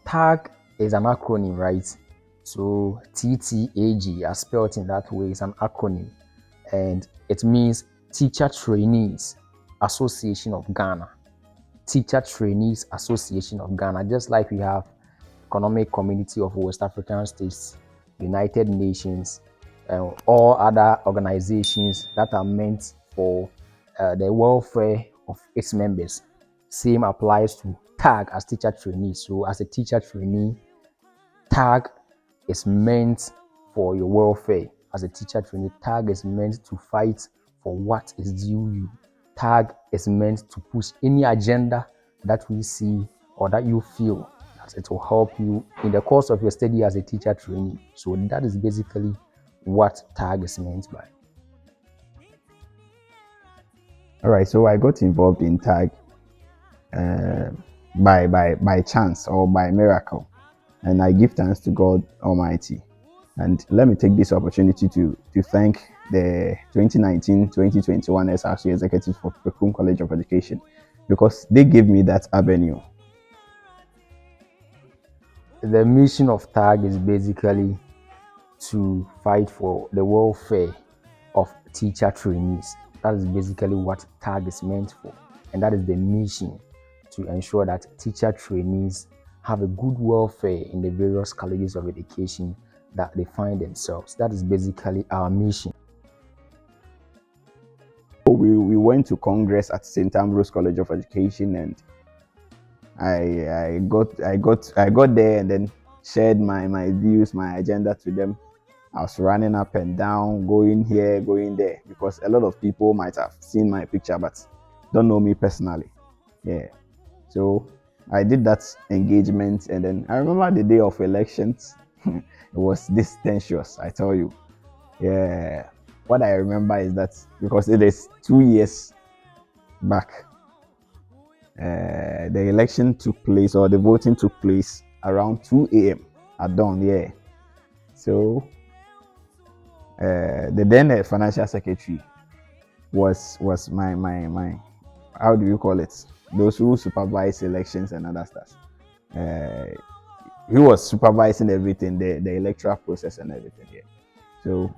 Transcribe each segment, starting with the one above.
TAG is an acronym, right? So TTAG, as spelled in that way, is an acronym, and it means Teacher Trainees Association of Ghana. Teacher Trainees Association of Ghana, just like we have Economic Community of West African States, United Nations, and all other organizations that are meant for the welfare of its members. Same applies to TAG as teacher trainee. So as a teacher trainee, TAG is meant for your welfare. As a teacher trainee, TAG is meant to fight for what is due you. TAG is meant to push any agenda that we see or that you feel that it will help you in the course of your study as a teacher trainee. So that is basically what TAG is meant by. All right, so I got involved in TAG by chance or by miracle, and I give thanks to God Almighty. And let me take this opportunity to thank the 2019-2021 SRC executives for Pekum College of Education, because they gave me that avenue. The mission of TAG is basically to fight for the welfare of teacher trainees. That is basically what TAG is meant for, and that is the mission, to ensure that teacher trainees have a good welfare in the various colleges of education that they find themselves. That is basically our mission. We went to Congress at St. Ambrose College of Education, and I got there and then shared my views, my agenda to them. I was running up and down, going here, going there, because a lot of people might have seen my picture but don't know me personally. Yeah. So I did that engagement, and then I remember the day of elections. It was this tensious, I tell you. Yeah. What I remember is that because it is 2 years back, the election took place, or the voting took place around 2 a.m. at dawn. Yeah. So the then financial secretary was my how do you call it, those who supervise elections and other stuff. He was supervising everything, the electoral process and everything. Yeah. So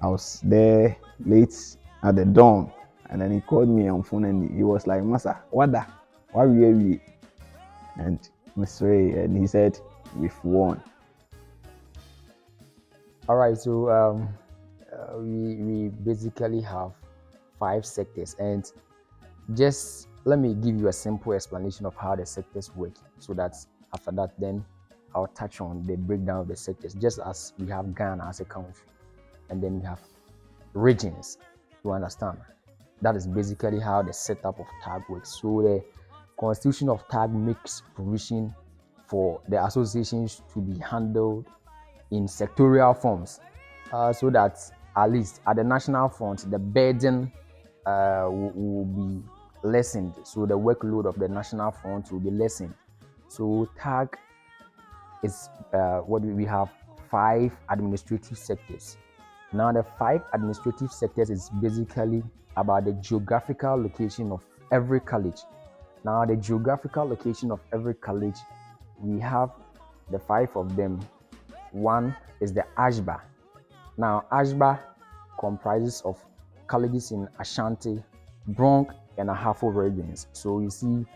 I was there late at the dawn, and then he called me on phone and he was like, "Masa, what da? Why we?" And Mr. Ray, and he said, "We've won." All right, so we basically have 5 sectors, and just let me give you a simple explanation of how the sectors work, so that after that then I'll touch on the breakdown of the sectors. Just as we have Ghana as a country, and then we have regions, you understand? That is basically how the setup of TAG works. So the constitution of TAG makes provision for the associations to be handled in sectorial forms, so that at least at the national front the burden will be lessened. So the workload of the national front will be lessened. So TAG is what we have 5 administrative sectors. Now the 5 administrative sectors is basically about the geographical location of every college. Now the geographical location of every college, we have the 5 of them. One is the ASHBA. Now ASHBA comprises of colleges in Ashanti, Bronx, and Ahafo regions. So you see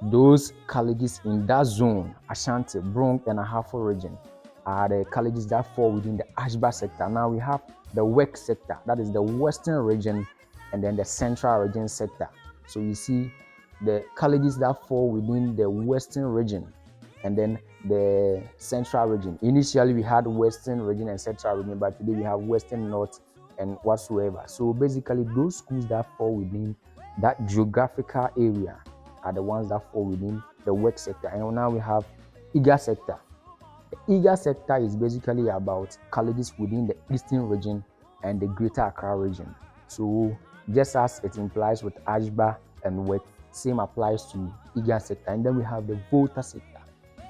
those colleges in that zone, Ashanti, Bronx, and Ahafo region, are the colleges that fall within the ASHBA sector. Now we have the WEC sector, that is the Western region, and then the Central region sector. So you see the colleges that fall within the Western region and then the Central region. Initially we had Western region and Central region, but today we have Western, North, and whatsoever. So basically those schools that fall within that geographical area are the ones that fall within the WEC sector. And now we have e.t.c sector. The e.t.c sector is basically about colleges within the Eastern region and the Greater Accra region. So just as it implies with ASHBA and WEC, same applies to e.t.c sector. And then we have the Volta sector.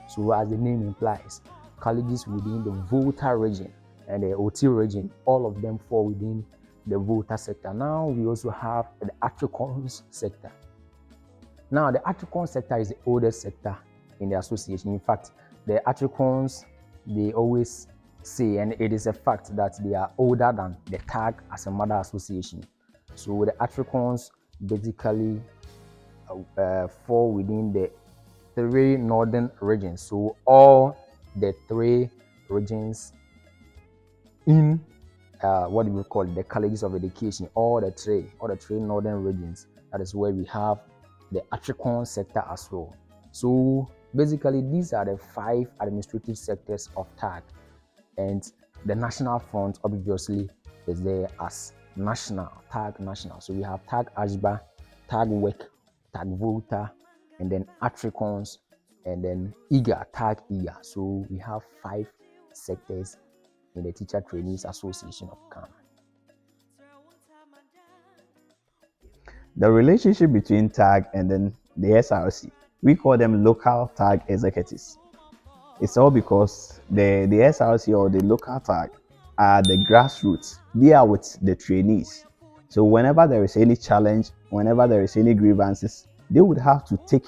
So as the name implies, colleges within the Volta region and the OT region, all of them fall within the Volta sector. Now we also have the Afrikaans sector. Now the Afrikaans sector is the oldest sector in the association. In fact, the Africans, they always say, and it is a fact, that they are older than the TAG as a mother association. So the Africans basically fall within the three northern regions. So all the three regions in what do we call it, the colleges of education, all the three northern regions. That is where we have the African sector as well. So basically, these are the 5 administrative sectors of TAG, and the national front obviously is there as national, TAG national. So we have TAG Ashba, TAG Work, TAG Volta, and then Africans, and then IGA, TAG IGA. So we have 5 sectors in the Teacher Trainees Association of Ghana. The relationship between TAG and then the SRC, we call them local TAG executives. It's all because the SRC or the local TAG are the grassroots. They are with the trainees. So whenever there is any challenge, whenever there is any grievances, they would have to take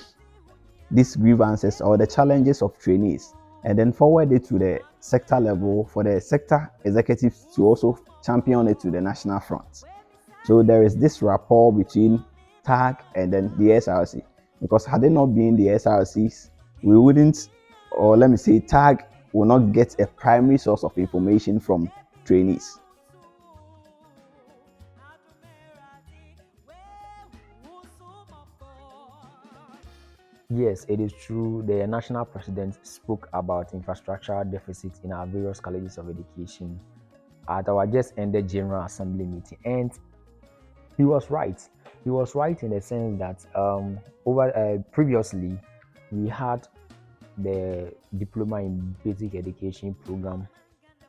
these grievances or the challenges of trainees and then forward it to the sector level for the sector executives to also champion it to the national front. So there is this rapport between TAG and then the SRC, because had it not been the SRCs, we wouldn't, or let me say, TAG will not get a primary source of information from trainees. Yes, it is true. The national president spoke about infrastructural deficits in our various colleges of education at our just ended General Assembly meeting, and he was right. He was right in the sense that over previously we had the diploma in basic education program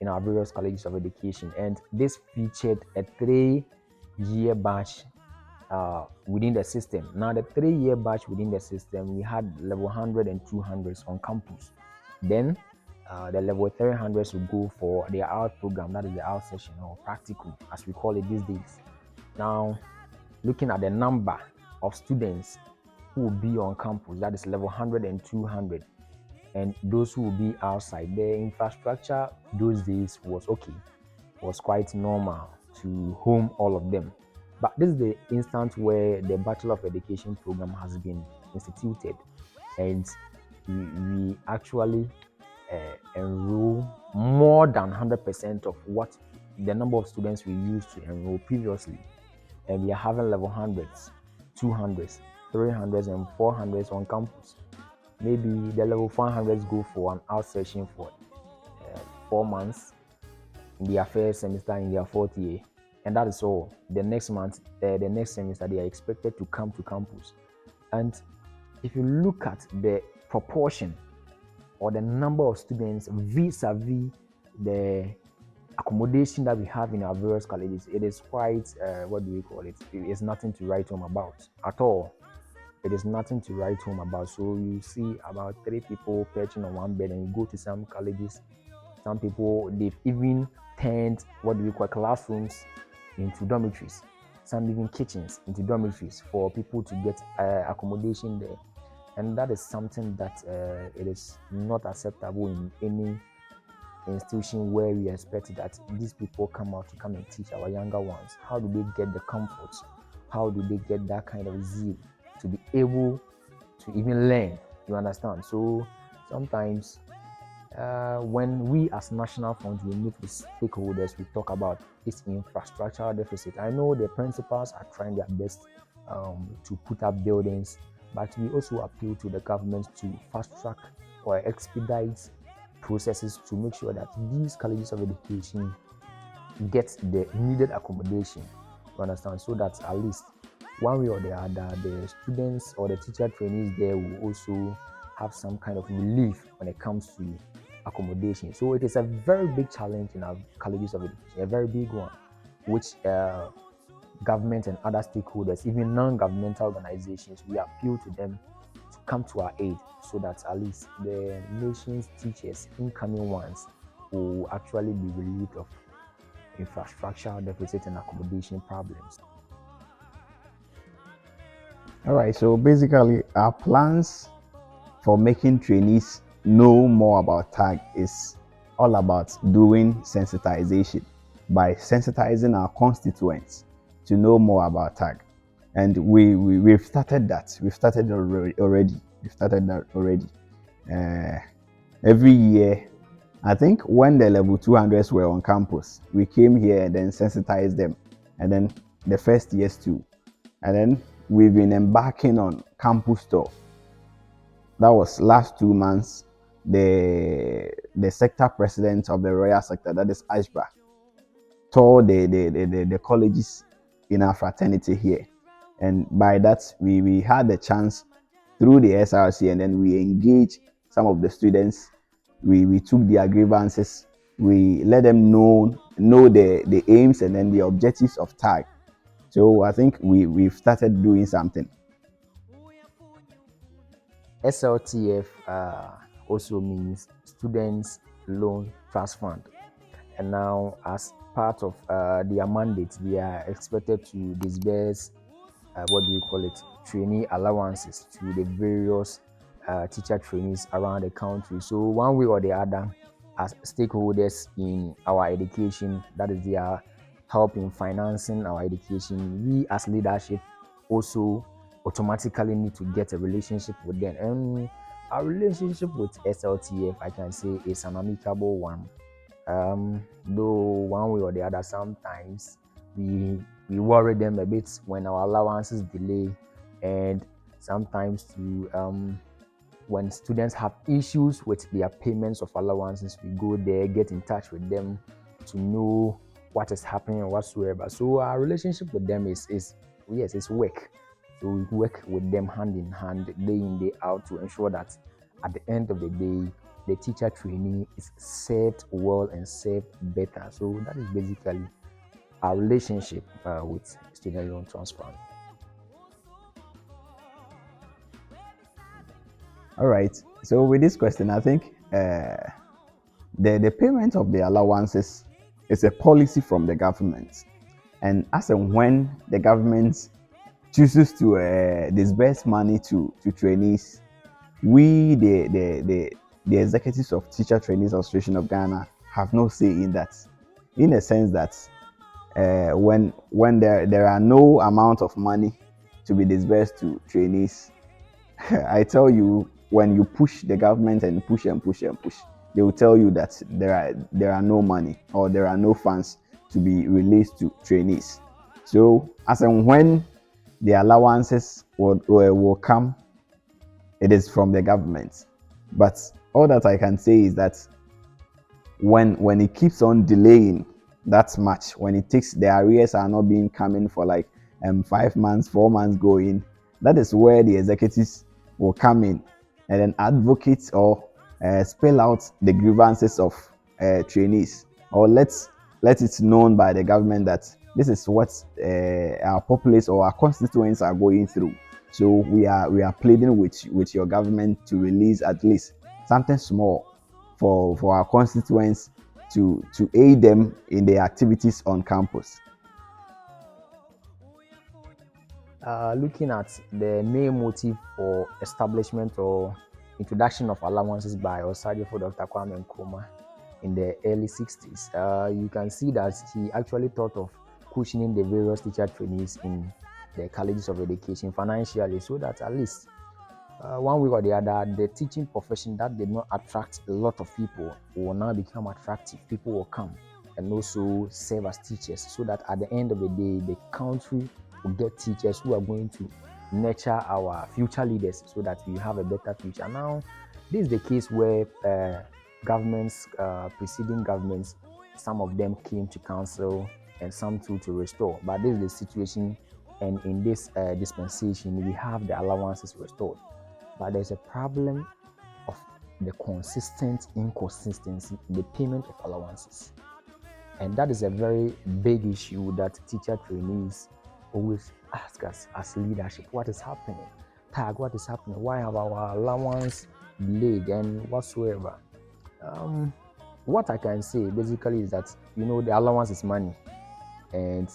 in our various colleges of education, and this featured a 3-year batch within the system. Now, the 3-year batch within the system, we had level 100 and 200s on campus. Then the level 300s will go for their out program, that is the out session or practical, as we call it these days. Now, looking at the number of students who will be on campus, that is level 100 and 200, and those who will be outside, the infrastructure those days was okay, was quite normal to home all of them. But this is the instance where the Bachelor of Education program has been instituted, and we actually enroll more than 100% of what the number of students we used to enroll previously. And we are having level 100s, 200s, 300s, and 400s on campus. Maybe the level 400s go for an out session for 4 months in their first semester in their 4th year, and that is all. The next month, the next semester, they are expected to come to campus. And if you look at the proportion or the number of students vis-a-vis the accommodation that we have in our various colleges, it is quite what do we call it? It is nothing to write home about at all. It is nothing to write home about. So you see about 3 people perching on one bed, and you go to some colleges, some people, they've even turned what do we call classrooms into dormitories, some even kitchens into dormitories for people to get accommodation there. And that is something that it is not acceptable in any institution where we expect that these people come out to come and teach our younger ones. How do they get the comforts? How do they get that kind of zeal to be able to even learn? You understand? So sometimes when we as national funds we meet with stakeholders, we talk about this infrastructural deficit. I know the principals are trying their best to put up buildings, but we also appeal to the government to fast track or expedite processes to make sure that these colleges of education get the needed accommodation. You understand? So that at least one way or the other, the students or the teacher trainees there will also have some kind of relief when it comes to accommodation. So it is a very big challenge in our colleges of education, a very big one, which government and other stakeholders, even non-governmental organizations, we appeal to them to come to our aid so that at least the nation's teachers, incoming ones, will actually be relieved of infrastructure deficit and accommodation problems. All right, so basically, our plans for making trainees know more about TAG is all about doing sensitization by sensitizing our constituents to know more about TAG. And we've started that. We've started already. We've started that already. Uh, every year, I think when the level 200s were on campus, we came here and then sensitized them. And then the first years too. And then we've been embarking on campus tour. That was last 2 months. The sector president of the royal sector, that is Ashba, toured the colleges in our fraternity here. And by that, we had the chance through the SRC, and then we engaged some of the students. We took their grievances. We let them know the aims and then the objectives of TAG. So I think we've started doing something. SLTF also means Students Loan Trust Fund. And now, as part of their mandate, they are expected to disburse, trainee allowances to the various teacher trainees around the country. So one way or the other, as stakeholders in our education, that is their help in financing our education, we as leadership also automatically need to get a relationship with them. And our relationship with SLTF, I can say, is an amicable one. Though one way or the other, sometimes we worry them a bit when our allowances delay, and sometimes to when students have issues with their payments of allowances, we go there, get in touch with them to know what is happening or whatsoever. So our relationship with them is yes, it's work. So we work with them hand in hand, day in, day out, to ensure that at the end of the day, the teacher trainee is served well and served better. So that is basically our relationship with Student Loan Trust Fund. All right. So with this question, I think the payment of the allowances is a policy from the government, and as and when the government chooses to disburse money to trainees, we the executives of Teacher Trainees Association of Ghana have no say in that, in a sense that when there are no amount of money to be disbursed to trainees, I tell you, when you push the government and push and push and push, they will tell you that there are no money or there are no funds to be released to trainees. So as and when the allowances will come, it is from the government. But all that I can say is that when it keeps on delaying that much, when it takes, the arrears are not being coming for like 5 months, 4 months going, that is where the executives will come in and then advocate or spell out the grievances of trainees, or let it known by the government that this is what our populace or our constituents are going through. So we are pleading with your government to release at least something small for our constituents to aid them in their activities on campus. Looking at the main motive for establishment or introduction of allowances by Osajifo Dr. Kwame Nkrumah in the early 60s, you can see that he actually thought of cushioning the various teacher trainees in the colleges of education financially, so that at least one way or the other, the teaching profession that did not attract a lot of people will now become attractive. People will come and also serve as teachers, so that at the end of the day, the country will get teachers who are going to nurture our future leaders, so that we have a better future. Now, this is the case where governments, preceding governments, some of them came to council and some to restore. But this is the situation, and in this dispensation, we have the allowances restored. But there's a problem of the consistent inconsistency in the payment of allowances. And that is a very big issue that teacher trainees always ask us as leadership: what is happening? TAG, what is happening? Why have our allowance delayed and whatsoever? What I can say basically is that, the allowance is money. And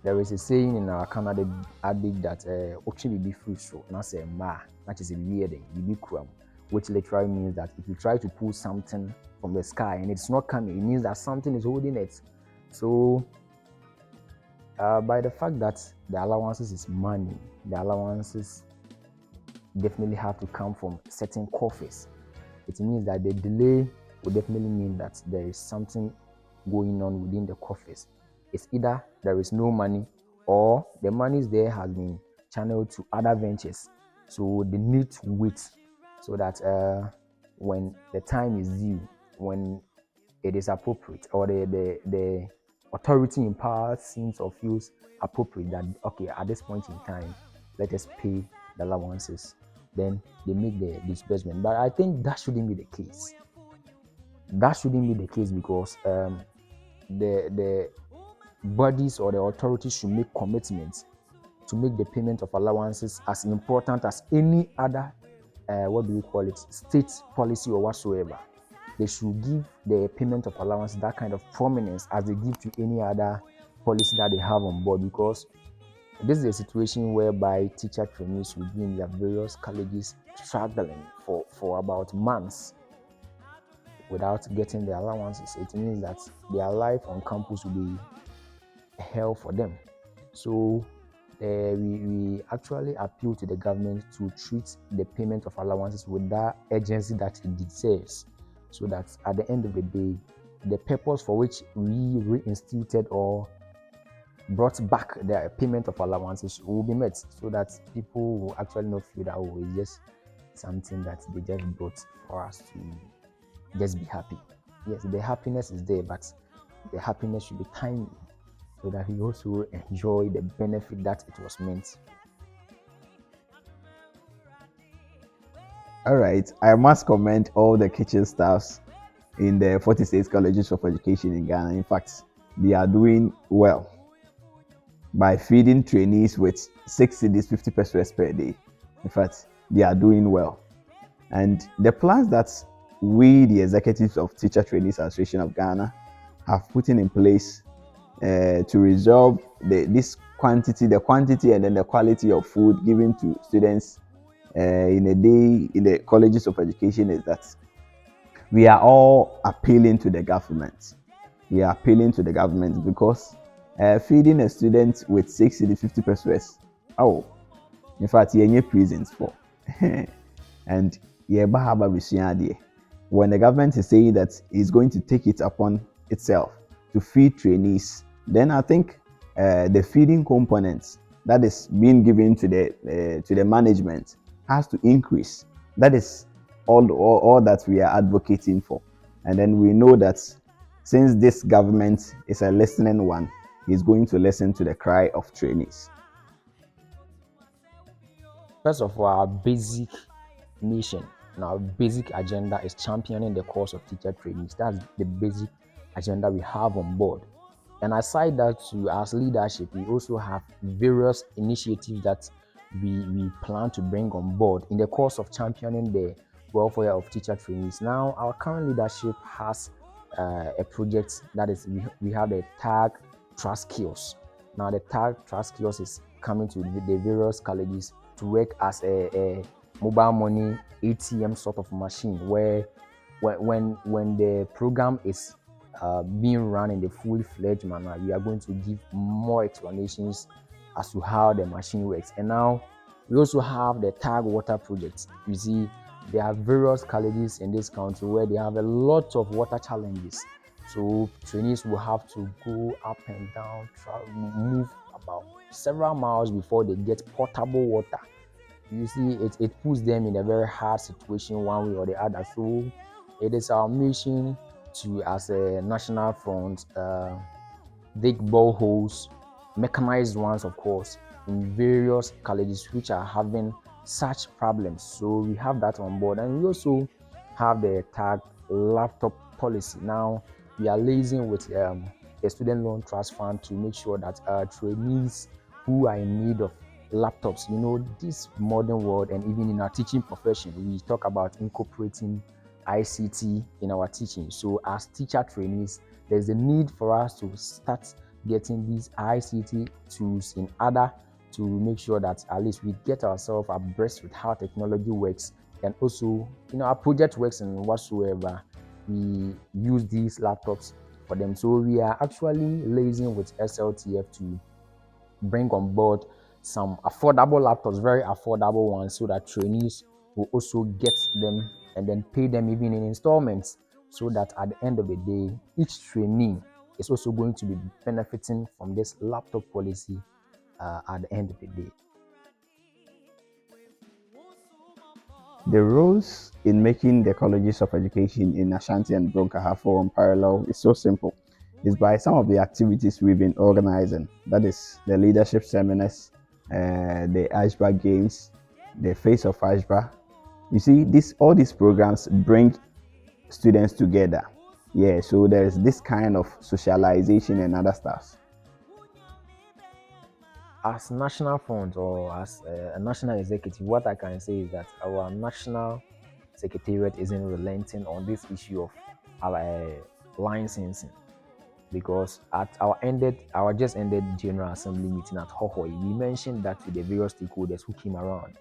there is a saying in our Canada adage that "Ochi bibi free so na say ma na chese bibi eden bibi kuram." which literally means that if you try to pull something from the sky and it's not coming, it means that something is holding it. So by the fact that the allowances is money, the allowances definitely have to come from certain coffers. It means that the delay will definitely mean that there is something going on within the coffers. It's either there is no money or the money there has been channeled to other ventures. So they need to wait so that when the time is due, when it is appropriate, or the authority in power seems or feels appropriate that okay, at this point in time, let us pay the allowances, then they make the disbursement. But I think that shouldn't be the case. That shouldn't be the case because the bodies or the authorities should make commitments to make the payment of allowances as important as any other what do we call it, state policy or whatsoever. They should give the payment of allowance that kind of prominence as they give to any other policy that they have on board, because this is a situation whereby teacher trainees will be in their various colleges struggling for about months without getting the allowances. It means that their life on campus will be hell for them. So we actually appeal to the government to treat the payment of allowances with that urgency that it deserves, so that at the end of the day, the purpose for which we reinstituted or brought back the payment of allowances will be met, so that people will actually not feel that oh, it's just something that they just brought for us to just be happy. Yes, the happiness is there, but the happiness should be timely so that we also enjoy the benefit that it was meant. All right, I must commend all the kitchen staffs in the 46 colleges of education in Ghana. In fact, they are doing well by feeding trainees with 6 cedis 50 pesos per day. In fact, they are doing well. And the plans that we, the executives of Teacher Trainees Association of Ghana, have put in place to resolve this quantity, the quantity and then the quality of food given to students in a day in the colleges of education is that we are all appealing to the government. We are appealing to the government because feeding a student with 6 cedis 50 pesos, oh, in fact, you need prisons for. And when the government is saying that it's going to take it upon itself to feed trainees, then I think the feeding components that is being given to the management has to increase. That is all that we are advocating for. And then we know that since this government is a listening one, is going to listen to the cry of trainees. First of all, our basic mission and our basic agenda is championing the cause of teacher trainees. That's the basic agenda we have on board. And aside that, too, as leadership, we also have various initiatives that we plan to bring on board in the course of championing the welfare of teacher trainees. Now, our current leadership has a project that is we have a tag trust kiosk. Now, the tag trust kiosk is coming to the various colleges to work as a mobile money ATM sort of machine, where when the program is being run in the fully-fledged manner, we are going to give more explanations as to how the machine works. And now we also have the tag water project. You see, there are various colleges in this country where they have a lot of water challenges. So trainees will have to go up and down, move about several miles before they get potable water. You see, it puts them in a very hard situation one way or the other. So it is our mission to, as a national front, dig boreholes, mechanized ones, of course, in various colleges which are having such problems. So we have that on board, and we also have the tag laptop policy. Now we are liaising with the student loan trust fund to make sure that trainees who are in need of laptops, this modern world, and even in our teaching profession, we talk about incorporating ICT in our teaching. So as teacher trainees, there's a need for us to start getting these ICT tools in order to make sure that at least we get ourselves abreast with how technology works And also, our project works and whatsoever, we use these laptops for them. So we are actually liaising with SLTF to bring on board some affordable laptops, very affordable ones, so that trainees will also get them and then pay them even in installments, so that at the end of the day, each trainee is also going to be benefiting from this laptop policy at the end of the day. The roles in making the colleges of education in Ashanti and Bronca form parallel is so simple. It's by some of the activities we've been organizing. That is the leadership seminars, the Ashba Games, the Face of Ashba. You see, all these programs bring students together. Yeah, so there's this kind of socialization and other stuff. As national fund or as a national executive, what I can say is that our national secretariat isn't relenting on this issue of our licensing, because at our just ended General Assembly meeting at Hohoi, we mentioned that to the various stakeholders who came around,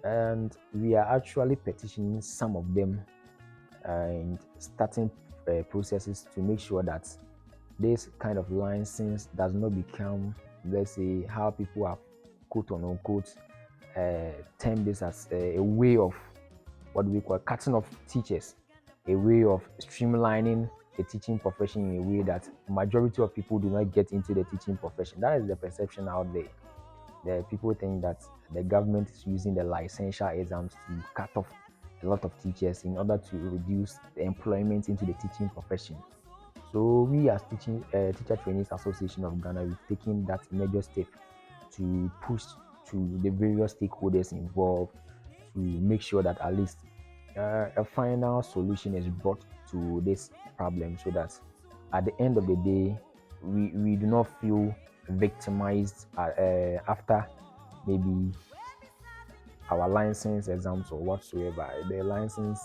and we are actually petitioning some of them and starting processes to make sure that this kind of license does not become, let's say, how people have quote unquote termed this as a way of what we call cutting off teachers, a way of streamlining the teaching profession in a way that majority of people do not get into the teaching profession. That is the perception out there. The people think that the government is using the licensure exams to cut off a lot of teachers in order to reduce the employment into the teaching profession. So we as Teacher Trainees Association of Ghana, we've taken that major step to push to the various stakeholders involved to make sure that at least a final solution is brought to this problem, so that at the end of the day, we do not feel victimized after maybe our license exams or whatsoever. The license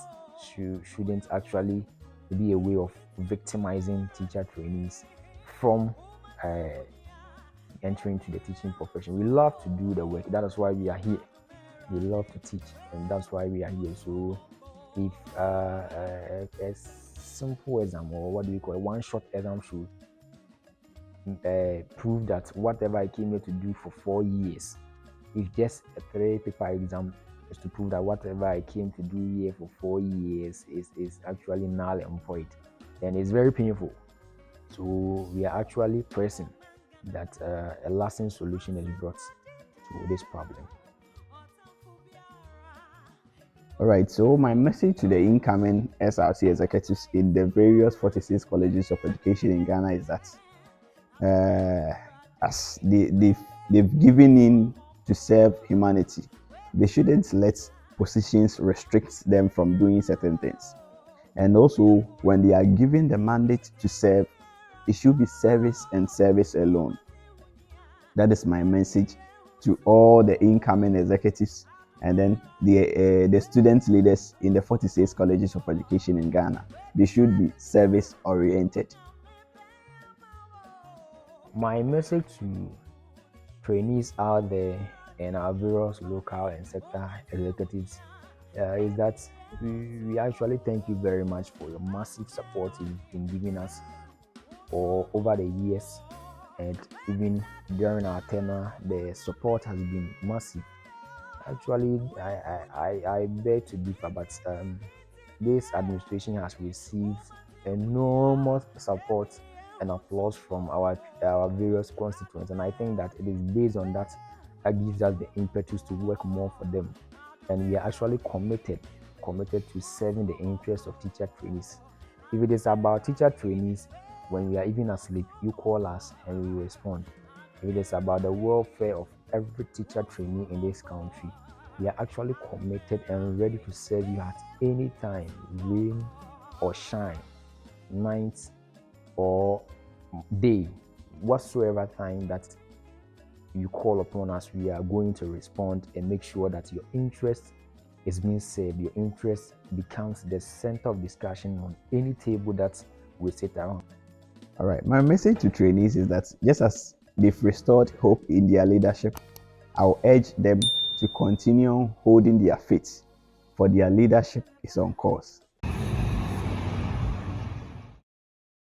shouldn't actually be a way of victimizing teacher trainees from uh, entering into the teaching profession. We love to do the work. That is why we are here. We love to teach, and that's why we are here. So, if a simple exam, or what do we call a one-shot exam, should prove that whatever I came here to do for 4 years, if just a three-paper exam is to prove that whatever I came to do here for 4 years is actually null and void, then it's very painful. So we are actually pressing that a lasting solution is brought to this problem. All right, so my message to the incoming SRC executives in the various 46 colleges of education in Ghana is that as they've given in to serve humanity, they shouldn't let positions restrict them from doing certain things. And also, when they are given the mandate to serve, it should be service and service alone. That is my message to all the incoming executives and then the student leaders in the 46 colleges of education in Ghana. They should be service oriented. My message to trainees out there and our various local and sector executives is that we actually thank you very much for your massive support you've been giving us for over the years, and even during our tenure, the support has been massive. Actually, I beg to differ, but this administration has received enormous support and applause from our various constituents, and I think that it is based on that that gives us the impetus to work more for them, and we are actually committed to serving the interests of teacher trainees. If it is about teacher trainees, when we are even asleep, you call us and we will respond. If it is about the welfare of every teacher trainee in this country, we are actually committed and ready to serve you at any time, rain or shine, night or day, whatsoever time that you call upon us, we are going to respond and make sure that your interest is being served. Your interest becomes the center of discussion on any table that we sit around. All right, my message to trainees is that just as they've restored hope in their leadership, I'll urge them to continue holding their faith for their leadership is on course.